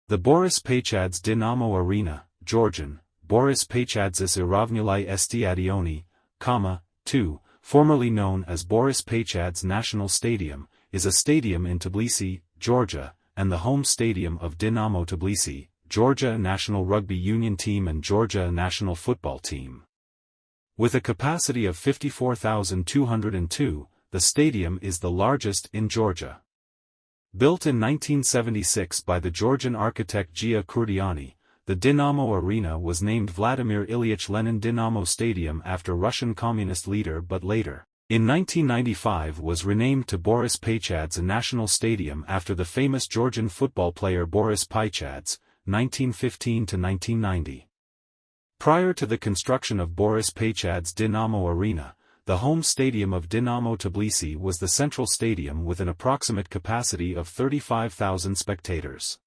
The Boris Pachads Dinamo Arena, Georgian, Boris Pachadzis Iravnulai Stadioni, 2, formerly known as Boris Pachads National Stadium, is a stadium in Tbilisi, Georgia, and the home stadium of Dinamo Tbilisi, Georgia national rugby union team and Georgia national football team. With a capacity of 54,202, the stadium is the largest in Georgia. Built in 1976 by the Georgian architect Gia-Kurdiani, the Dinamo Arena was named Vladimir Ilyich Lenin Dinamo Stadium after Russian communist leader, but later, in 1995, was renamed to Boris Pachads National Stadium after the famous Georgian football player Boris Pachads, 1915 to 1990. Prior to the construction of Boris Pachads Dinamo Arena, the home stadium of Dinamo Tbilisi was the central stadium with an approximate capacity of 35,000 spectators.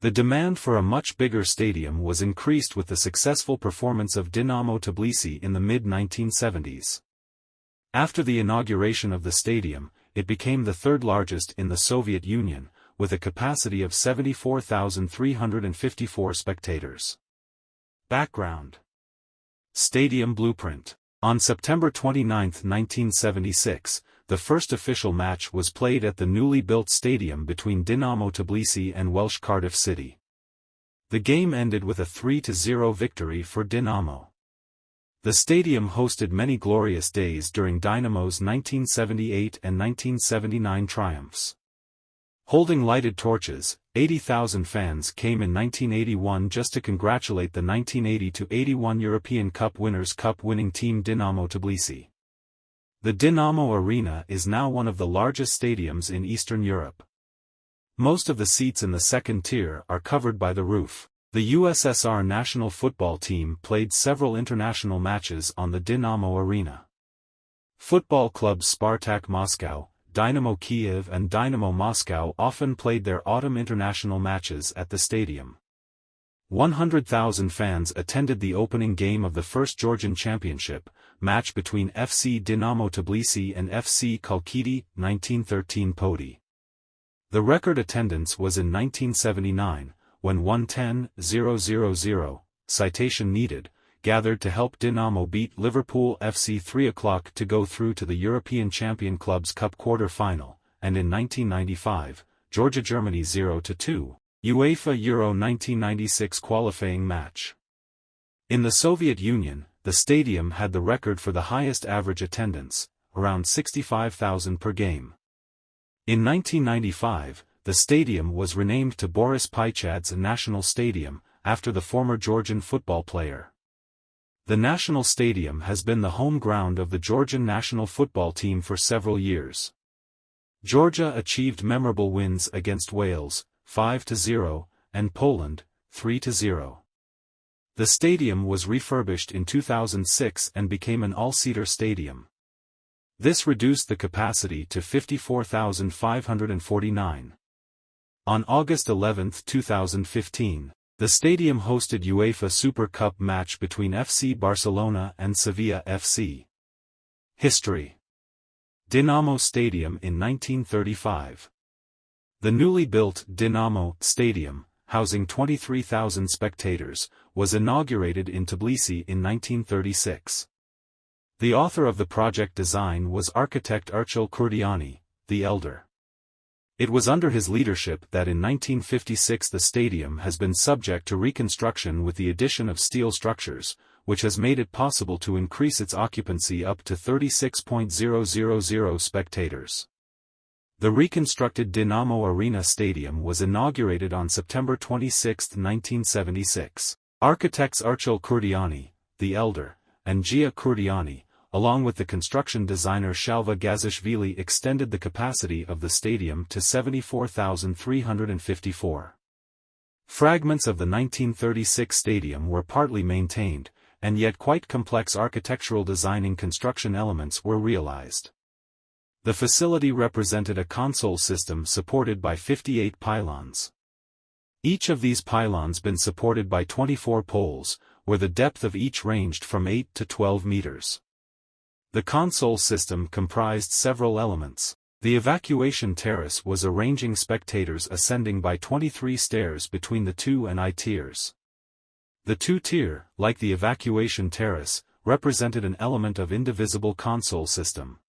The demand for a much bigger stadium was increased with the successful performance of Dinamo Tbilisi in the mid-1970s. After the inauguration of the stadium, it became the third largest in the Soviet Union, with a capacity of 74,354 spectators. Background. Stadium blueprint. On September 29, 1976, the first official match was played at the newly built stadium between Dinamo Tbilisi and Welsh Cardiff City. The game ended with a 3-0 victory for Dinamo. The stadium hosted many glorious days during Dynamo's 1978 and 1979 triumphs. Holding lighted torches, 80,000 fans came in 1981 just to congratulate the 1980-81 European Cup winners' Cup-winning team Dinamo Tbilisi. The Dinamo Arena is now one of the largest stadiums in Eastern Europe. Most of the seats in the second tier are covered by the roof. The USSR national football team played several international matches on the Dinamo Arena. Football clubs Spartak Moscow, Dynamo Kiev and Dynamo Moscow often played their autumn international matches at the stadium. 100,000 fans attended the opening game of the first Georgian Championship match between FC Dinamo Tbilisi and FC Khalkidi, 1913 Poti. The record attendance was in 1979, when 110,000, citation needed, gathered to help Dinamo beat Liverpool FC 3 o'clock to go through to the European Champion Clubs Cup quarter-final, and in 1995, Georgia-Germany 0-2, UEFA Euro 1996 qualifying match. In the Soviet Union, the stadium had the record for the highest average attendance, around 65,000 per game. In 1995, the stadium was renamed to Boris Pachads National Stadium, after the former Georgian football player. The national stadium has been the home ground of the Georgian national football team for several years. Georgia achieved memorable wins against Wales, 5-0, and Poland, 3-0. The stadium was refurbished in 2006 and became an all-seater stadium. This reduced the capacity to 54,549. On August 11, 2015, the stadium hosted UEFA Super Cup match between FC Barcelona and Sevilla FC. History. Dinamo Stadium in 1935. The newly built Dinamo Stadium, housing 23,000 spectators, was inaugurated in Tbilisi in 1936. The author of the project design was architect Gia-Kurdiani, the Elder. It was under his leadership that in 1956 the stadium has been subject to reconstruction with the addition of steel structures, which has made it possible to increase its occupancy up to 36,000 spectators. The reconstructed Dinamo Arena Stadium was inaugurated on September 26, 1976. Architects Gia-Kurdiani, the Elder, and Gia-Kurdiani, along with the construction designer Shalva Gazishvili, extended the capacity of the stadium to 74,354. Fragments of the 1936 stadium were partly maintained, and yet quite complex architectural designing construction elements were realized. The facility represented a console system supported by 58 pylons. Each of these pylons been supported by 24 poles, where the depth of each ranged from 8 to 12 meters. The console system comprised several elements. The evacuation terrace was arranging spectators ascending by 23 stairs between the 2 and I tiers. The 2-tier, like the evacuation terrace, represented an element of indivisible console system.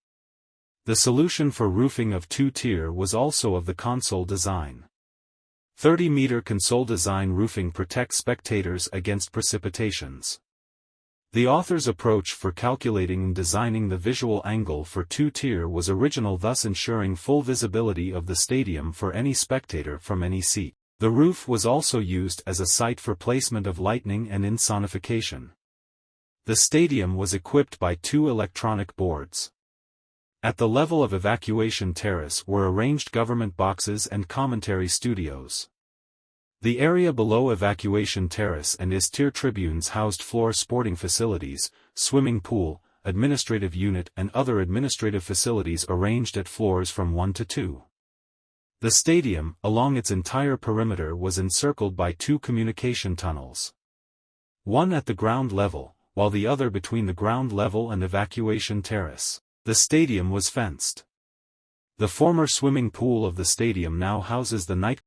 The solution for roofing of 2-tier was also of the console design. 30-meter console design roofing protects spectators against precipitations. The author's approach for calculating and designing the visual angle for 2-tier was original, thus ensuring full visibility of the stadium for any spectator from any seat. The roof was also used as a site for placement of lighting and insonification. The stadium was equipped by 2 electronic boards. At the level of evacuation terrace were arranged government boxes and commentary studios. The area below evacuation terrace and is-tier tribunes housed floor sporting facilities, swimming pool, administrative unit and other administrative facilities arranged at floors from 1 to 2. The stadium, along its entire perimeter, was encircled by 2 communication tunnels. One at the ground level, while the other between the ground level and evacuation terrace. The stadium was fenced. The former swimming pool of the stadium now houses the night